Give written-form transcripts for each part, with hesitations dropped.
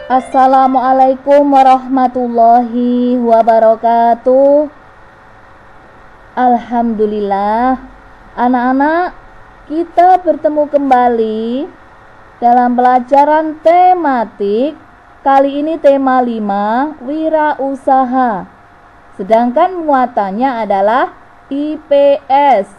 Assalamualaikum warahmatullahi wabarakatuh. Alhamdulillah, anak-anak, kita bertemu kembali dalam pelajaran tematik. Kali ini tema 5, wirausaha. Sedangkan muatannya adalah IPS.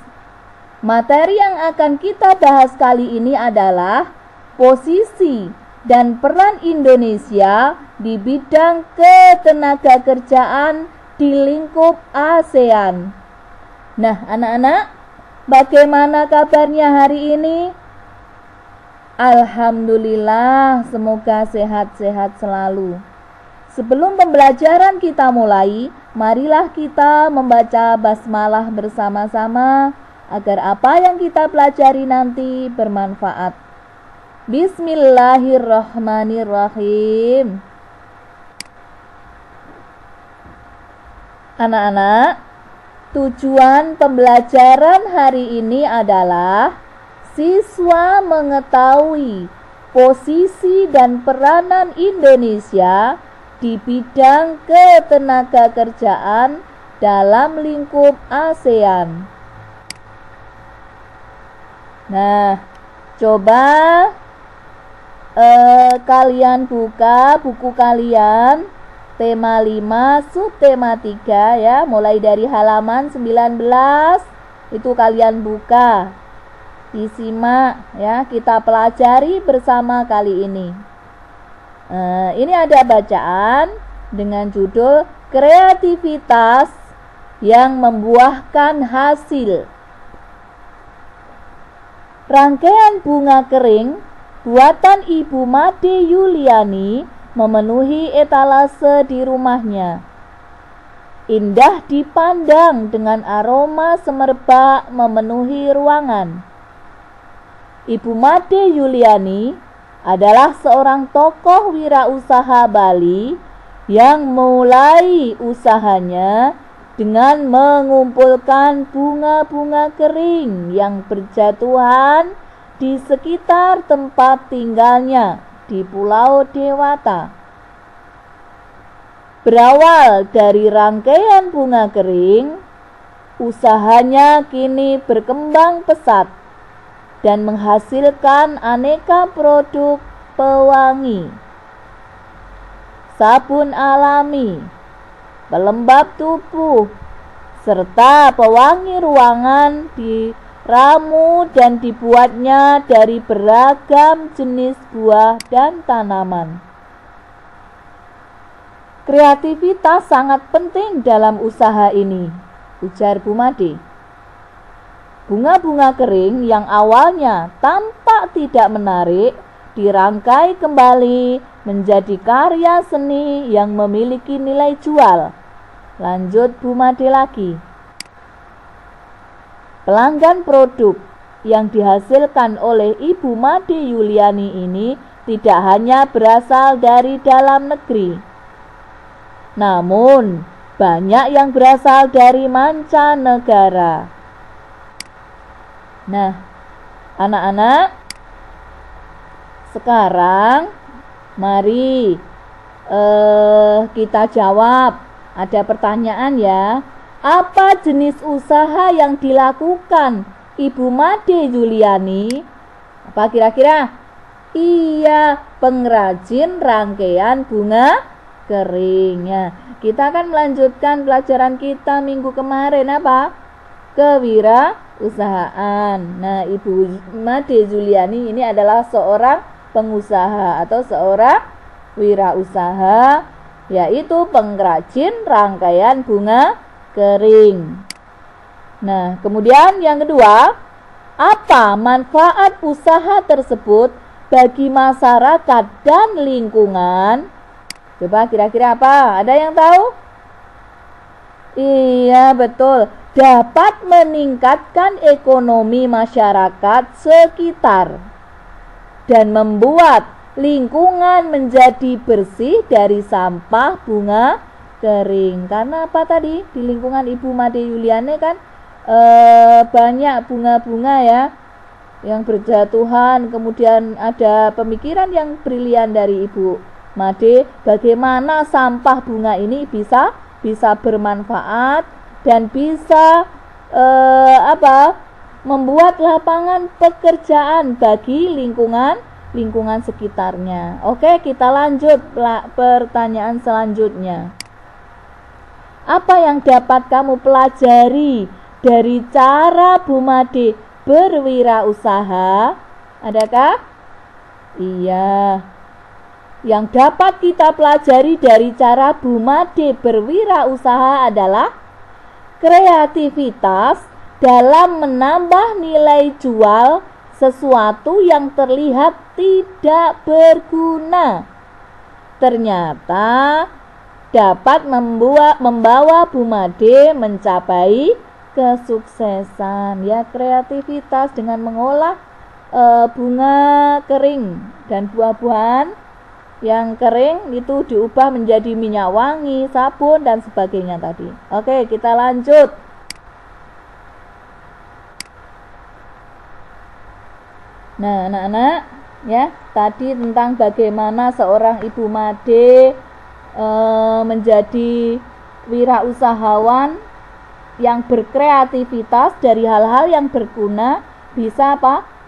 Materi yang akan kita bahas kali ini adalah posisi dan peran Indonesia di bidang ketenagakerjaan di lingkup ASEAN. Nah, anak-anak, bagaimana kabarnya hari ini? Alhamdulillah, semoga sehat-sehat selalu. Sebelum pembelajaran kita mulai, marilah kita membaca basmalah bersama-sama agar apa yang kita pelajari nanti bermanfaat. Bismillahirrahmanirrahim. Anak-anak, tujuan pembelajaran hari ini adalah siswa mengetahui posisi dan peranan Indonesia di bidang ketenagakerjaan dalam lingkup ASEAN. Nah, coba kalian buka buku kalian tema 5 subtema 3 ya, mulai dari halaman 19 itu kalian buka, disimak ya, kita pelajari bersama kali ini. Ini ada bacaan dengan judul kreativitas yang membuahkan hasil. Rangkaian bunga kering buatan Ibu Made Yuliani memenuhi etalase di rumahnya. Indah dipandang dengan aroma semerbak memenuhi ruangan. Ibu Made Yuliani adalah seorang tokoh wirausaha Bali yang mulai usahanya dengan mengumpulkan bunga-bunga kering yang berjatuhan di sekitar tempat tinggalnya di Pulau Dewata. Berawal dari rangkaian bunga kering, usahanya kini berkembang pesat dan menghasilkan aneka produk pewangi, sabun alami, pelembab tubuh, serta pewangi ruangan diramu dan dibuatnya dari beragam jenis buah dan tanaman. Kreativitas sangat penting dalam usaha ini, ujar Bu Made. Bunga-bunga kering yang awalnya tampak tidak menarik dirangkai kembali menjadi karya seni yang memiliki nilai jual. Lanjut Bu Made lagi. Pelanggan produk yang dihasilkan oleh Ibu Made Yuliani ini tidak hanya berasal dari dalam negeri, namun banyak yang berasal dari mancanegara. Nah, anak-anak, sekarang mari kita jawab. Ada pertanyaan ya. Apa jenis usaha yang dilakukan Ibu Made Yuliani? Apa kira-kira? Iya, pengrajin rangkaian bunga keringnya. Kita akan melanjutkan pelajaran kita minggu kemarin apa? Kewirausahaan. Nah, Ibu Made Yuliani ini adalah seorang pengusaha atau seorang wirausaha, yaitu pengrajin rangkaian bunga kering. Nah, kemudian yang kedua, apa manfaat usaha tersebut bagi masyarakat dan lingkungan? Coba kira-kira apa? Ada yang tahu? Iya, betul. Dapat meningkatkan ekonomi masyarakat sekitar dan membuat lingkungan menjadi bersih dari sampah bunga kering. Karena apa tadi? Di lingkungan Ibu Made Yuliani kan banyak bunga-bunga ya yang berjatuhan. Kemudian ada pemikiran yang brilian dari Ibu Made, bagaimana sampah bunga ini bisa bermanfaat dan bisa membuat lapangan pekerjaan bagi lingkungan sekitarnya. Oke, kita lanjut pertanyaan selanjutnya. Apa yang dapat kamu pelajari dari cara Bu Made berwirausaha? Adakah? Iya. Yang dapat kita pelajari dari cara Bu Made berwirausaha adalah kreativitas dalam menambah nilai jual sesuatu yang terlihat tidak berguna. Ternyata dapat membawa Bu Made mencapai kesuksesan. Ya, kreativitas dengan mengolah bunga kering dan buah-buahan yang kering itu diubah menjadi minyak wangi, sabun dan sebagainya tadi. Oke, kita lanjut. Nah, anak-anak, ya, tadi tentang bagaimana seorang Ibu Made menjadi wirausahawan yang berkreativitas dari hal-hal yang berguna, bisa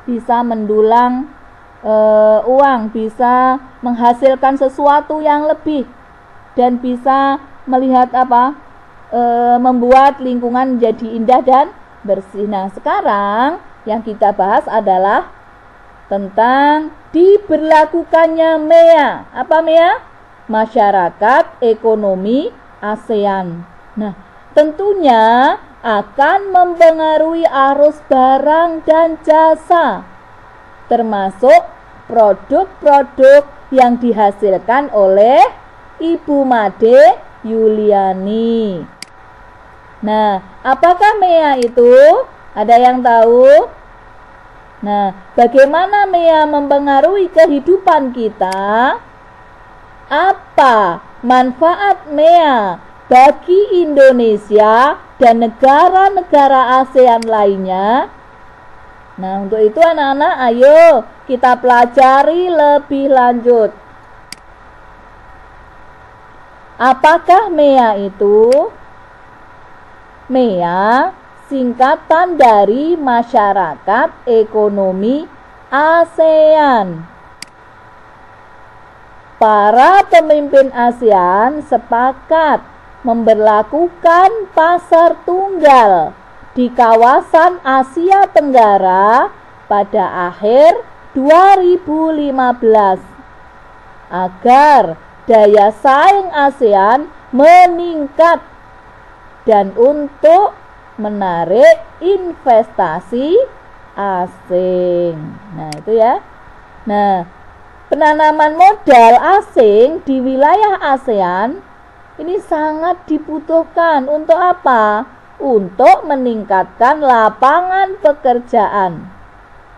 bisa mendulang uang, bisa menghasilkan sesuatu yang lebih, dan bisa melihat membuat lingkungan menjadi indah dan bersih. Nah, sekarang yang kita bahas adalah tentang diberlakukannya MEA. Apa MEA? Masyarakat Ekonomi ASEAN. Nah, tentunya akan mempengaruhi arus barang dan jasa, termasuk produk-produk yang dihasilkan oleh Ibu Made Yuliani. Nah, apakah MEA itu? Ada yang tahu? Nah, bagaimana MEA mempengaruhi kehidupan kita? Apa manfaat MEA bagi Indonesia dan negara-negara ASEAN lainnya? Nah, untuk itu anak-anak, ayo kita pelajari lebih lanjut. Apakah MEA itu? MEA singkatan dari Masyarakat Ekonomi ASEAN. Para pemimpin ASEAN sepakat memberlakukan pasar tunggal di kawasan Asia Tenggara pada akhir 2015 agar daya saing ASEAN meningkat dan untuk menarik investasi asing. Nah, itu ya. Nah, penanaman modal asing di wilayah ASEAN ini sangat dibutuhkan untuk apa? Untuk meningkatkan lapangan pekerjaan.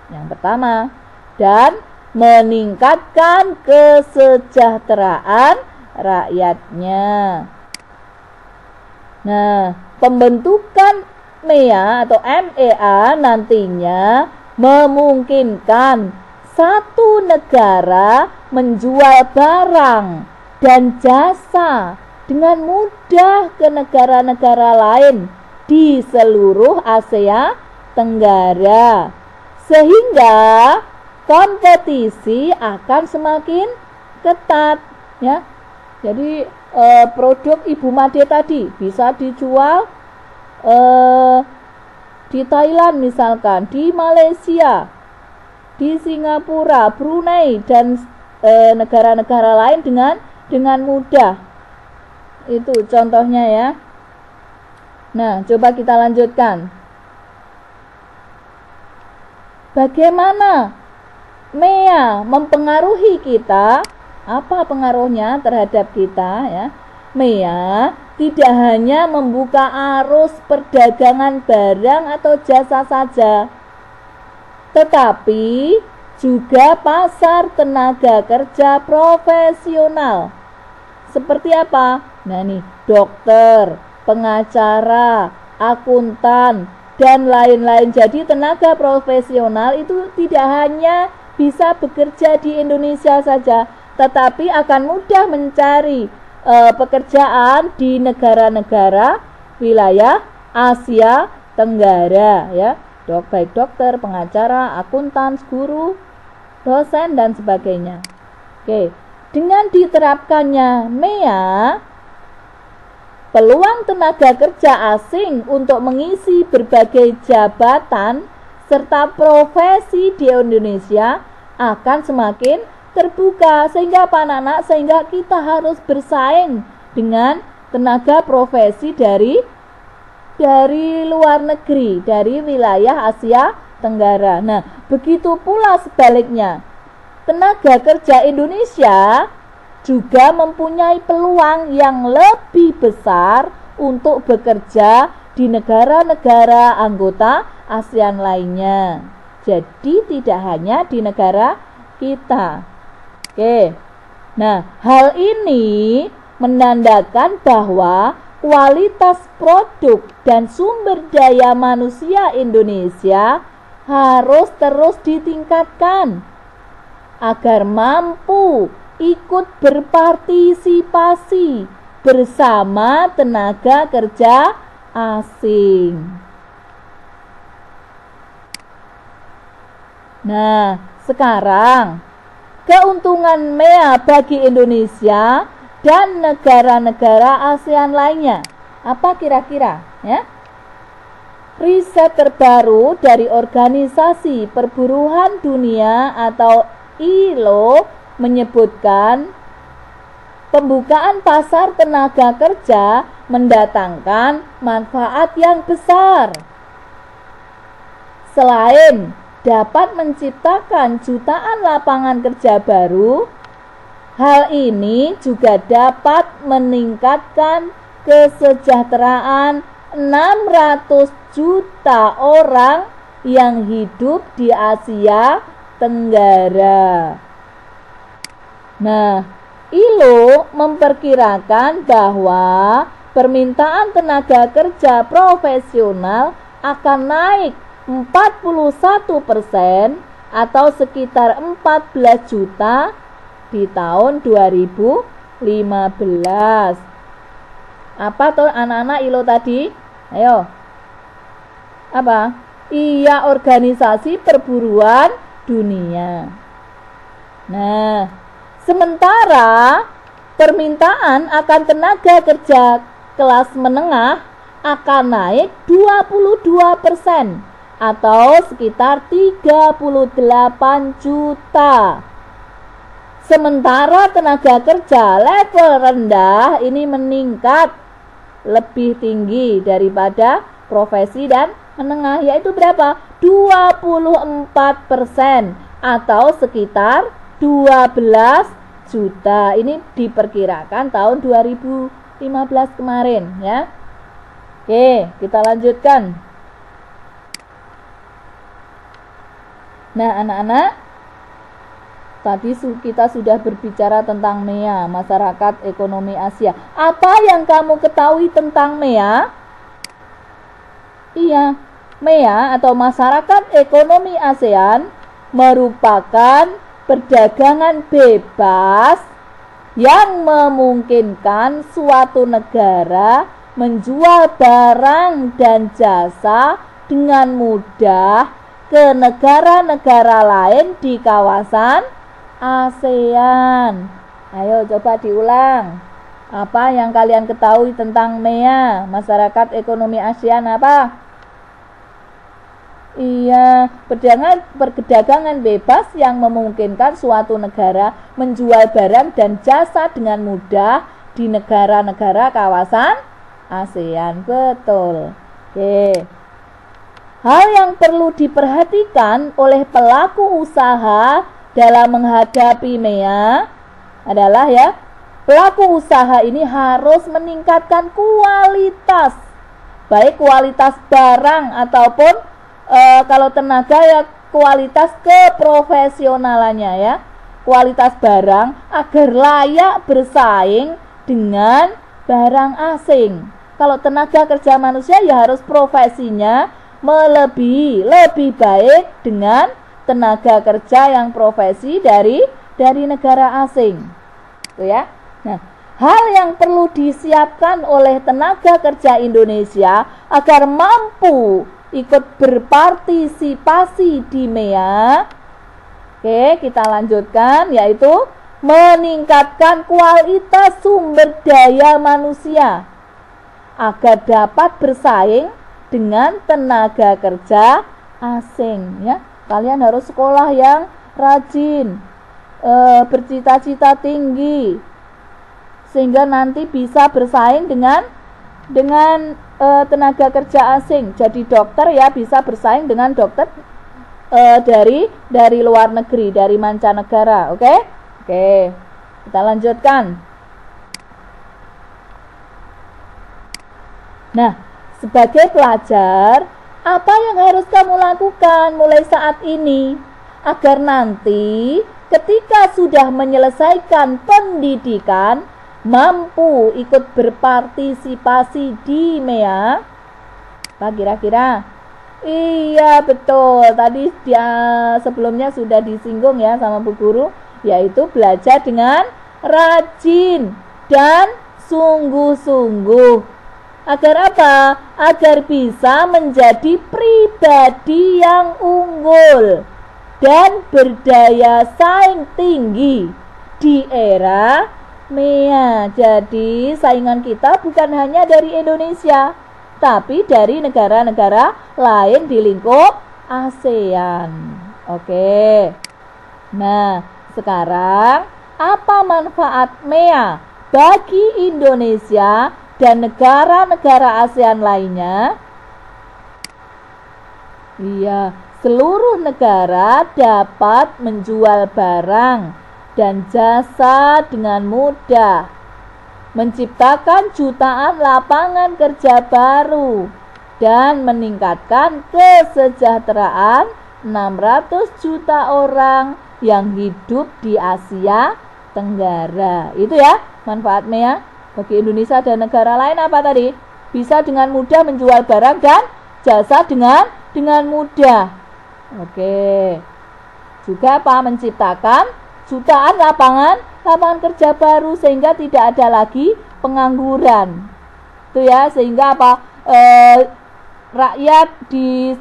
Yang pertama, dan meningkatkan kesejahteraan rakyatnya. Nah, pembentukan MEA atau MEA nantinya memungkinkan satu negara menjual barang dan jasa dengan mudah ke negara-negara lain di seluruh Asia Tenggara, sehingga kompetisi akan semakin ketat, ya. Jadi produk Ibu Made tadi bisa dijual di Thailand misalkan, di Malaysia, di Singapura, Brunei dan negara-negara lain dengan mudah. Itu contohnya ya. Nah, coba kita lanjutkan. Bagaimana MEA mempengaruhi kita? Apa pengaruhnya terhadap kita ya? MEA tidak hanya membuka arus perdagangan barang atau jasa saja, tetapi juga pasar tenaga kerja profesional. Seperti apa? Nah nih, dokter, pengacara, akuntan, dan lain-lain. Jadi tenaga profesional itu tidak hanya bisa bekerja di Indonesia saja, tetapi akan mudah mencari pekerjaan di negara-negara wilayah Asia Tenggara ya, baik dokter, pengacara, akuntan, guru, dosen dan sebagainya. Oke, dengan diterapkannya MEA, peluang tenaga kerja asing untuk mengisi berbagai jabatan serta profesi di Indonesia akan semakin terbuka. Sehingga apa anak-anak? Sehingga kita harus bersaing dengan tenaga profesi dari luar negeri, dari wilayah Asia Tenggara. Nah, begitu pula sebaliknya. Tenaga kerja Indonesia juga mempunyai peluang yang lebih besar untuk bekerja di negara-negara anggota ASEAN lainnya. Jadi tidak hanya di negara kita. Oke. Nah, hal ini menandakan bahwa kualitas produk dan sumber daya manusia Indonesia harus terus ditingkatkan agar mampu ikut berpartisipasi bersama tenaga kerja asing. Nah, sekarang keuntungan MEA bagi Indonesia dan negara-negara ASEAN lainnya apa kira-kira ya? Riset terbaru dari Organisasi Perburuan Dunia atau ILO menyebutkan pembukaan pasar tenaga kerja mendatangkan manfaat yang besar. Selain dapat menciptakan jutaan lapangan kerja baru, hal ini juga dapat meningkatkan kesejahteraan 600 juta orang yang hidup di Asia Tenggara. Nah, ILO memperkirakan bahwa permintaan tenaga kerja profesional akan naik 41% atau sekitar 14 juta di tahun 2015. Apa tuh anak-anak ILO tadi? Ayo. Apa? Iya, Organisasi Perburuan Dunia. Nah, sementara permintaan akan tenaga kerja kelas menengah akan naik 22% atau sekitar 38 juta. Sementara tenaga kerja level rendah ini meningkat lebih tinggi daripada profesi dan menengah, yaitu berapa? 24% atau sekitar 12 juta. Ini diperkirakan tahun 2015 kemarin ya. Oke, kita lanjutkan. Nah, anak-anak, tadi kita sudah berbicara tentang MEA, Masyarakat Ekonomi Asia. Apa yang kamu ketahui tentang MEA? Iya, MEA atau Masyarakat Ekonomi ASEAN merupakan perdagangan bebas yang memungkinkan suatu negara menjual barang dan jasa dengan mudah ke negara-negara lain di kawasan ASEAN. Ayo coba diulang. Apa yang kalian ketahui tentang MEA, Masyarakat Ekonomi ASEAN apa? Iya, perdagangan bebas yang memungkinkan suatu negara menjual barang dan jasa dengan mudah di negara-negara kawasan ASEAN. Betul. Oke. Hal yang perlu diperhatikan oleh pelaku usaha dalam menghadapi MEA adalah ya, pelaku usaha ini harus meningkatkan kualitas, baik kualitas barang ataupun kalau tenaga ya kualitas keprofesionalannya ya, kualitas barang agar layak bersaing dengan barang asing. Kalau tenaga kerja manusia ya harus profesinya lebih baik dengan tenaga kerja yang profesi dari dari negara asing. Tuh ya. Nah, hal yang perlu disiapkan oleh tenaga kerja Indonesia agar mampu ikut berpartisipasi di MEA. Oke, kita lanjutkan, yaitu meningkatkan kualitas sumber daya manusia agar dapat bersaing dengan tenaga kerja asing ya. Kalian harus sekolah yang rajin, bercita-cita tinggi, sehingga nanti bisa bersaing dengan tenaga kerja asing. Jadi dokter ya bisa bersaing dengan dokter dari luar negeri, dari mancanegara. Oke, kita lanjutkan. Nah, sebagai pelajar, apa yang harus kamu lakukan mulai saat ini agar nanti ketika sudah menyelesaikan pendidikan mampu ikut berpartisipasi di MEA? Apa kira-kira? Iya, betul. Tadi sebelumnya sudah disinggung ya sama Bu Guru, yaitu belajar dengan rajin dan sungguh-sungguh. Agar apa? Agar bisa menjadi pribadi yang unggul dan berdaya saing tinggi di era MEA. Jadi saingan kita bukan hanya dari Indonesia, tapi dari negara-negara lain di lingkup ASEAN. Oke. Nah, sekarang apa manfaat MEA bagi Indonesia dan negara-negara ASEAN lainnya? Iya, seluruh negara dapat menjual barang dan jasa dengan mudah, menciptakan jutaan lapangan kerja baru, dan meningkatkan kesejahteraan 600 juta orang yang hidup di Asia Tenggara. Itu ya manfaat MEA bagi Indonesia dan negara lain. Apa tadi? Bisa dengan mudah menjual barang dan jasa dengan mudah. Oke. Juga apa? Menciptakan jutaan lapangan kerja baru sehingga tidak ada lagi pengangguran. Itu ya, sehingga apa? Rakyat di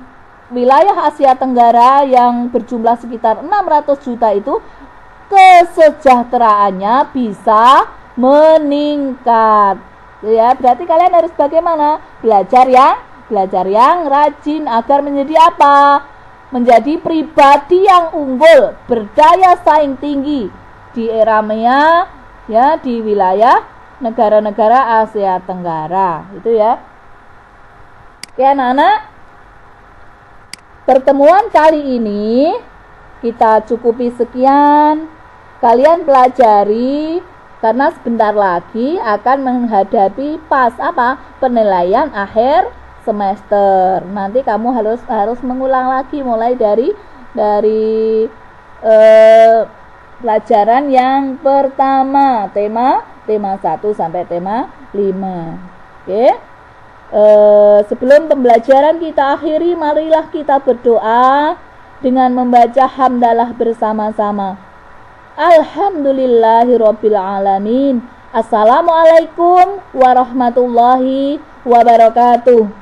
wilayah Asia Tenggara yang berjumlah sekitar 600 juta itu kesejahteraannya bisa meningkat. Ya, berarti kalian harus bagaimana? Belajar yang rajin agar menjadi apa? Menjadi pribadi yang unggul, berdaya saing tinggi di era MEA ya, di wilayah negara-negara Asia Tenggara. Itu ya. Oke, anak-anak. Pertemuan kali ini kita cukupi sekian. Kalian pelajari karena sebentar lagi akan menghadapi penilaian akhir semester. Nanti kamu harus mengulang lagi mulai dari pelajaran yang pertama, tema 1 sampai tema 5. Oke. Sebelum pembelajaran kita akhiri, marilah kita berdoa dengan membaca hamdalah bersama-sama. Alhamdulillahirabbil alamin. Assalamualaikum warahmatullahi wabarakatuh.